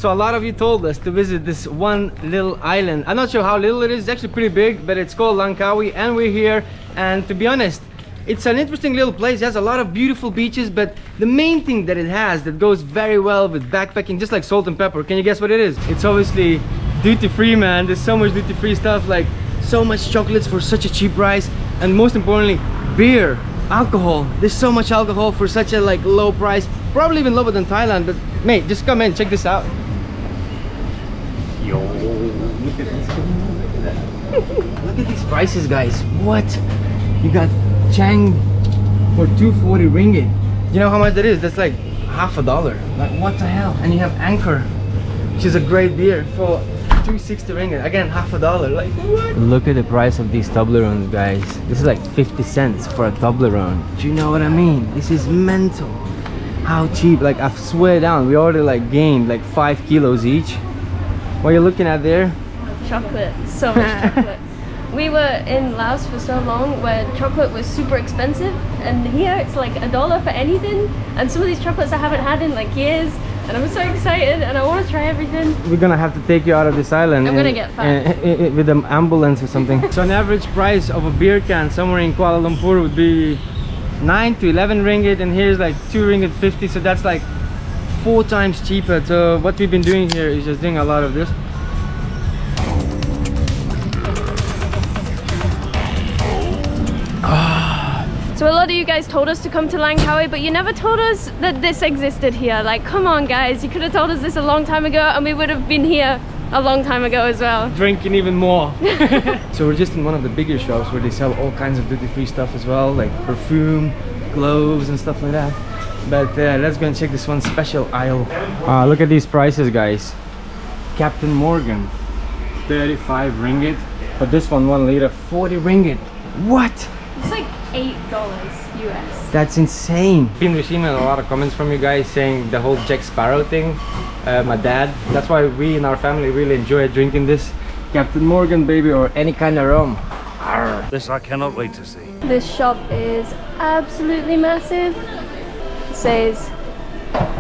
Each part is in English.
So a lot of you told us to visit this one little island. I'm not sure how little it is. It's actually pretty big, but it's called Langkawi, and we're here. And to be honest, it's an interesting little place. It has a lot of beautiful beaches, but the main thing that it has that goes very well with backpacking, just like salt and pepper, can you guess what it is? It's obviously duty-free, man. There's so much duty-free stuff, like so much chocolates for such a cheap price, and most importantly, beer, alcohol. There's so much alcohol for such a like low price, probably even lower than Thailand. But mate, just come in, check this out. Yo, look at this. Look at these prices, guys. What? You got Chang for 240 ringgit. You know how much that is? That's like $50. Like what the hell? And you have Anchor, which is a great beer, for 260 ringgit. Again, $50. Like what? Look at the price of these Toblerones, guys. This is like 50 cents for a Toblerone. Do you know what I mean? This is mental. How cheap. Like I swear down, we already like gained like 5 kilos each. What are you looking at there? Chocolate. So much chocolate. We were in Laos for so long where chocolate was super expensive, and here it's like $1 for anything, and some of these chocolates I haven't had in like years, and I'm so excited and I want to try everything. We're gonna have to take you out of this island. I'm gonna get fat. With an ambulance or something. So an average price of a beer can somewhere in Kuala Lumpur would be 9 to 11 ringgit, and here's like 2 ringgit 50, so that's like 4 times cheaper. So what we've been doing here is just doing a lot of this. So a lot of you guys told us to come to Langkawi, but you never told us that this existed here. Like, come on guys, you could have told us this a long time ago and we would have been here a long time ago as well. Drinking even more. So we're just in one of the bigger shops where they sell all kinds of duty-free stuff as well, like perfume, gloves and stuff like that. But let's go and check this one special aisle. Look at these prices, guys. Captain Morgan, 35 ringgit. But this one, 1 liter, 40 ringgit. What? It's like $8 US. That's insane. Been receiving a lot of comments from you guys saying the whole Jack Sparrow thing. My dad, that's why we in our family really enjoy drinking this Captain Morgan, baby, or any kind of rum. Arr. This I cannot wait to see. This shop is absolutely massive. It says,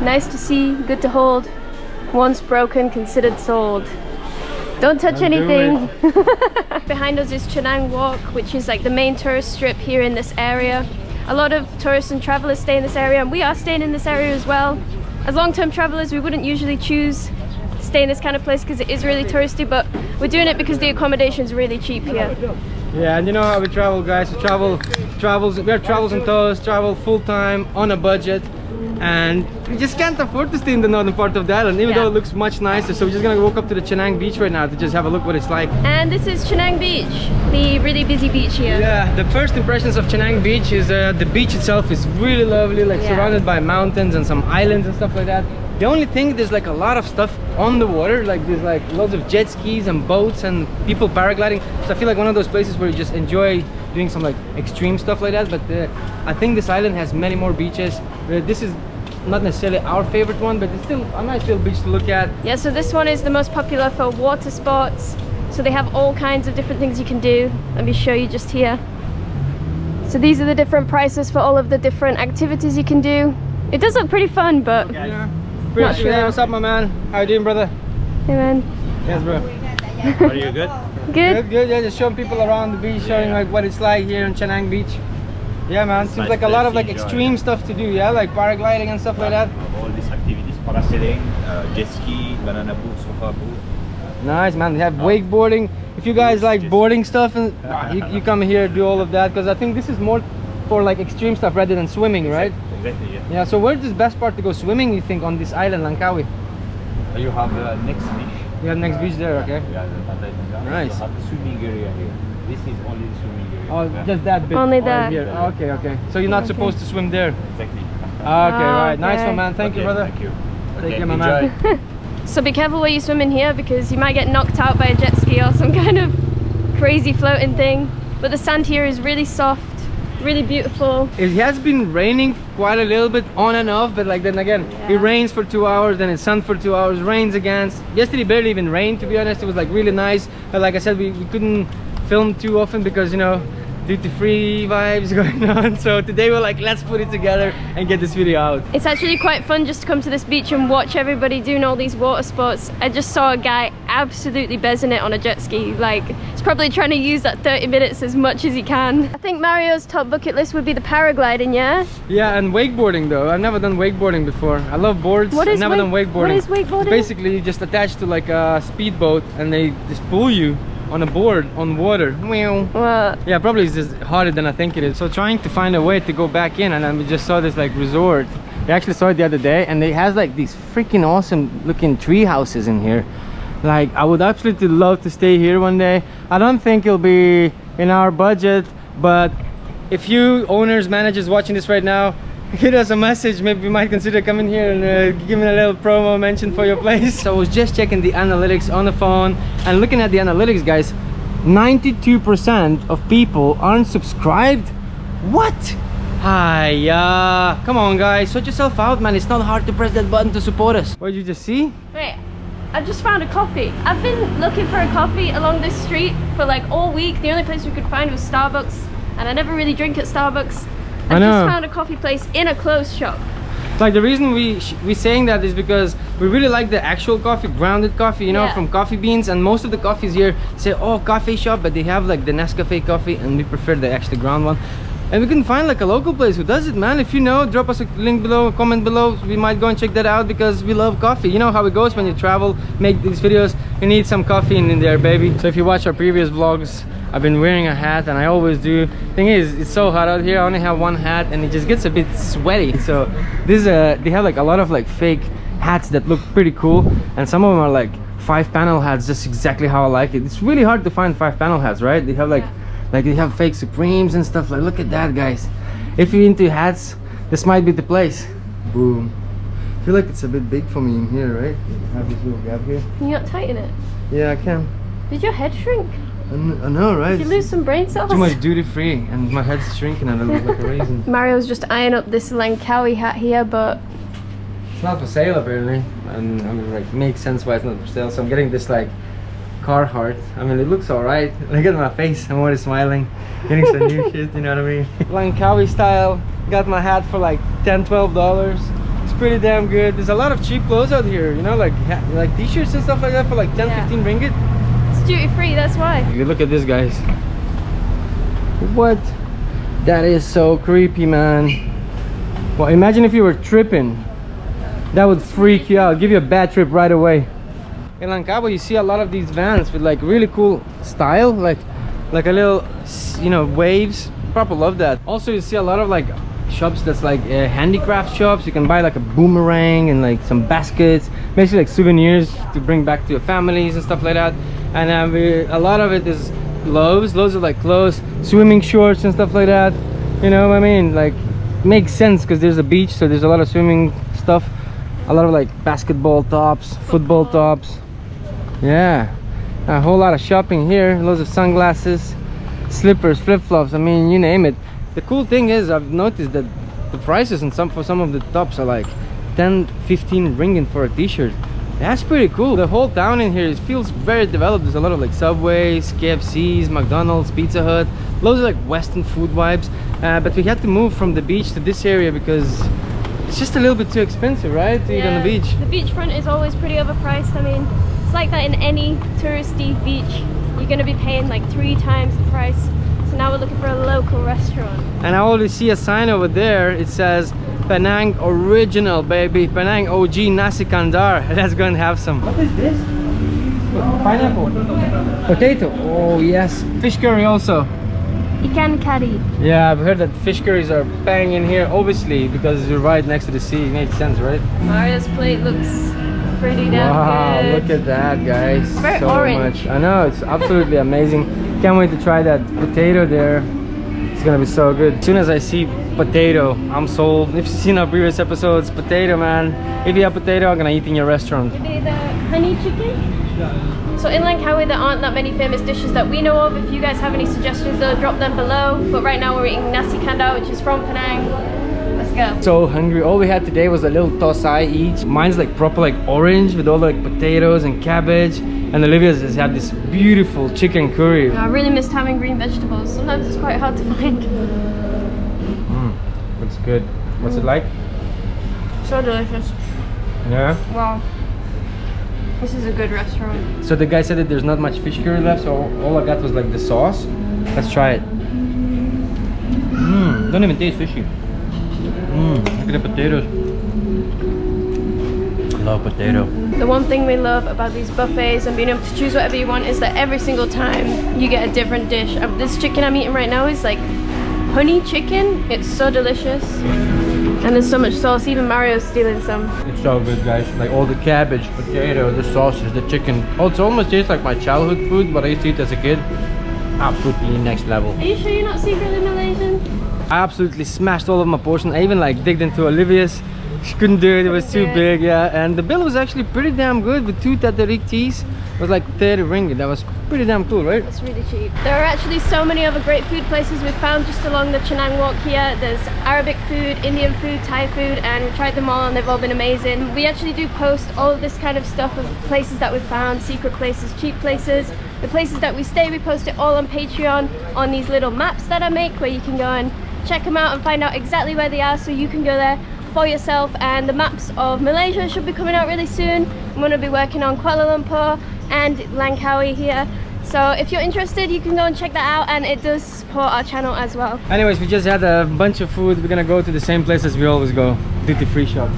nice to see, good to hold, once broken, considered sold. Don't touch anything. Behind us is Chenang Walk, which is like the main tourist strip here in this area. A lot of tourists and travelers stay in this area, and we are staying in this area as well. As long-term travelers, we wouldn't usually choose to stay in this kind of place because it is really touristy, but we're doing it because the accommodation is really cheap here. Yeah, and you know how we travel, guys. We have travels and tours, travel full-time on a budget. And we just can't afford to stay in the northern part of the island, even though it looks much nicer. So we're just gonna walk up to the Chenang beach right now to just have a look what it's like. And this is Chenang Beach, the really busy beach here. Yeah, the first impressions of Chenang Beach is the beach itself is really lovely, like surrounded by mountains and some islands and stuff like that. The only thing, there's like a lot of stuff on the water, like there's like loads of jet skis and boats and people paragliding. So I feel like one of those places where you just enjoy doing some like extreme stuff like that. But I think this island has many more beaches. This is not necessarily our favorite one, but it's still a nice little beach to look at. Yeah, so this one is the most popular for water sports. So they have all kinds of different things you can do. Let me show you just here. So these are the different prices for all of the different activities you can do. It does look pretty fun, but yeah. Not sure. Hey, what's up, my man? How you doing, brother? Hey man. Yes, bro. Are you good? Good? Good, yeah, just showing people around the beach, showing like what it's like here in Chenang Beach. Yeah, man, seems Nice like a lot of like place to extreme enjoy. stuff to do, yeah, like paragliding and stuff like that. All these activities, parasailing, jet ski, banana boat, sofa boat. Nice, man. They have wakeboarding. If you guys like boarding stuff, and you come here, do all of that, because I think this is more for like extreme stuff rather than swimming, right? Exactly, yeah. Yeah, so where's the best part to go swimming, you think, on this island, Langkawi? You have the next beach. You have next beach there, okay? Yeah, Nice. You have the swimming area here. This is only the swimming area. Oh, just that bit. Only right that. here. Okay, okay. So you're not supposed to swim there? Exactly. Okay, right. Nice Okay. one, man. Thank you, brother. Thank you. Take care, my man. So be careful where you swim in here because you might get knocked out by a jet ski or some kind of crazy floating thing. But the sand here is really soft, really beautiful. It has been raining quite a little bit on and off, but like then again, it rains for 2 hours, then it's sun for 2 hours, rains again. Yesterday barely even rained, to be honest. It was like really nice, but like I said, we couldn't film too often because, you know, duty-free vibes going on. So today we're like, let's put it together and get this video out. It's actually quite fun just to come to this beach and watch everybody doing all these water sports. I just saw a guy absolutely bezzing it on a jet ski. Like, he's probably trying to use that 30 minutes as much as he can. I think Mario's top bucket list would be the paragliding, yeah? Yeah, and wakeboarding though. I've never done wakeboarding before. I love boards. What is I've never done wakeboarding. What is wakeboarding? Basically, you just attach to like a speedboat and they just pull you on a board on water. What? Yeah, probably it's just harder than I think it is. So trying to find a way to go back in, and then we just saw this like resort. We actually saw it the other day, and it has like these freaking awesome looking tree houses in here. Like, I would absolutely love to stay here one day. I don't think it'll be in our budget, but if you owners, managers watching this right now, hit us a message. Maybe we might consider coming here and giving a little promo mention for your place. So I was just checking the analytics on the phone, and looking at the analytics, guys, 92% of people aren't subscribed. What? Hiya, come on guys, sort yourself out, man. It's not hard to press that button to support us. What did you just see? Wait, I just found a coffee. I've been looking for a coffee along this street for like all week. The only place we could find was Starbucks, and I never really drink at Starbucks. I just found a coffee place in a closed shop. Like, the reason we're saying that is because we really like the actual coffee, grounded coffee, you know, from coffee beans. And most of the coffees here say, oh, coffee shop, but they have like the Nescafe coffee, and we prefer the actually ground one. And we can find like a local place who does it, man. If you know, drop us a link below, a comment below. We might go and check that out, because we love coffee. You know how it goes when you travel, make these videos, you need some coffee in there, baby. So if you watch our previous vlogs, I've been wearing a hat, and I always do. Thing is, it's so hot out here. I only have one hat, and it just gets a bit sweaty. So this they have like a lot of like fake hats that look pretty cool, and some of them are like 5-panel hats, just exactly how I like it. It's really hard to find 5-panel hats, right? They have like they have fake Supremes and stuff. Like, look at that, guys. If you're into hats, this might be the place. Boom. I feel like it's a bit big for me in here, right? I have this little gap here. Can you not tighten it? Yeah, I can. Did your head shrink? I know, right? Did you lose some brain cells? Too much duty free, and my head's shrinking and I look like a raisin. Mario's just eyeing up this Langkawi hat here, but it's not for sale apparently. And I mean, like, makes sense why it's not for sale. So I'm getting this like Carhartt. I mean, it looks alright. Look at my face, I'm already smiling. Getting some new shit, you know what I mean? Langkawi style. Got my hat for like $10–12. It's pretty damn good. There's a lot of cheap clothes out here, you know, like t-shirts and stuff like that for like 10–15 ringgit. Duty free, that's why. You look at this, guys. What? That is so creepy, man. Well, imagine if you were tripping. That would freak you out, give you a bad trip right away. In Langkawi, you see a lot of these vans with like really cool style, like a little, you know, waves. Proper love that. Also, you see a lot of like shops that's like handicraft shops. You can buy like a boomerang and like some baskets, basically like souvenirs to bring back to your families and stuff like that. And a lot of it is loaves of like clothes, swimming shorts and stuff like that. You know what I mean? Like, makes sense because there's a beach, so there's a lot of swimming stuff. A lot of like basketball tops, football tops. Yeah, a whole lot of shopping here. Loads of sunglasses, slippers, flip-flops. I mean, you name it. The cool thing is, I've noticed that the prices for some of the tops are like 10–15 ringgit for a t-shirt. That's pretty cool. The whole town in here, it feels very developed. There's a lot of like Subways, KFCs, McDonald's, Pizza Hut. Loads of like Western food vibes. But we had to move from the beach to this area because it's just a little bit too expensive, right? To eat on the beach. The beachfront is always pretty overpriced. I mean, it's like that in any touristy beach. You're gonna be paying like 3 times the price. So now we're looking for a local restaurant. And I already see a sign over there. It says Penang Original, baby. Penang OG Nasi Kandar. Let's go and have some. What is this? Pineapple. Potato. Oh yes. Fish curry also. Ikan curry. Yeah, I've heard that fish curries are bang in here, obviously, because you're right next to the sea. It makes sense, right? Mario's plate looks pretty damn good. Look at that, guys. Very so orange. much. I know, it's absolutely amazing. Can't wait to try that potato there. It's gonna be so good. As soon as I see potato, I'm sold. If you've seen our previous episodes, potato, man. If you have potato, I'm gonna eat in your restaurant. Maybe the honey chicken? So in Langkawi, there aren't that many famous dishes that we know of. If you guys have any suggestions, though, drop them below. But right now we're eating nasi kandar, which is from Penang. Let's go. So hungry. All we had today was a little tosai each. Mine's like proper like orange with all the like potatoes and cabbage. And Olivia's has had this beautiful chicken curry. I really missed having green vegetables. Sometimes it's quite hard to find. It's good. What's it like? So delicious. Yeah? Wow. This is a good restaurant. So the guy said that there's not much fish curry left, so all I got was like the sauce. Let's try it. Don't even taste fishy. Look at the potatoes. Love potato. The one thing we love about these buffets and being able to choose whatever you want is that every single time you get a different dish. This chicken I'm eating right now is like honey chicken. It's so delicious. And there's so much sauce, even Mario's stealing some. It's so good, guys. Like all the cabbage, potato, the sausage, the chicken. Oh, it almost tastes like my childhood food, but I used to eat as a kid. Absolutely next level. Are you sure you're not secretly Malaysian? I absolutely smashed all of my portion. I even like digged into Olivia's. She couldn't do it, it was too big, yeah. And the bill was actually pretty damn good with 2 tatarik teas. It was like 30 ringgit. That was pretty damn cool, right? It's really cheap. There are actually so many other great food places we've found just along the Chenang Walk here. There's Arabic food, Indian food, Thai food, and we tried them all and they've all been amazing. We actually do post all of this kind of stuff of places that we've found, secret places, cheap places, the places that we stay. We post it all on Patreon on these little maps that I make where you can go and check them out and find out exactly where they are so you can go there for yourself. And the maps of Malaysia should be coming out really soon. I'm going to be working on Kuala Lumpur and Langkawi here, so if you're interested you can go and check that out, and it does support our channel as well. Anyways, we just had a bunch of food. We're gonna go to the same place as we always go, duty free shop.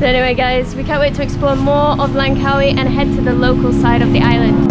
But anyway guys, we can't wait to explore more of Langkawi and head to the local side of the island.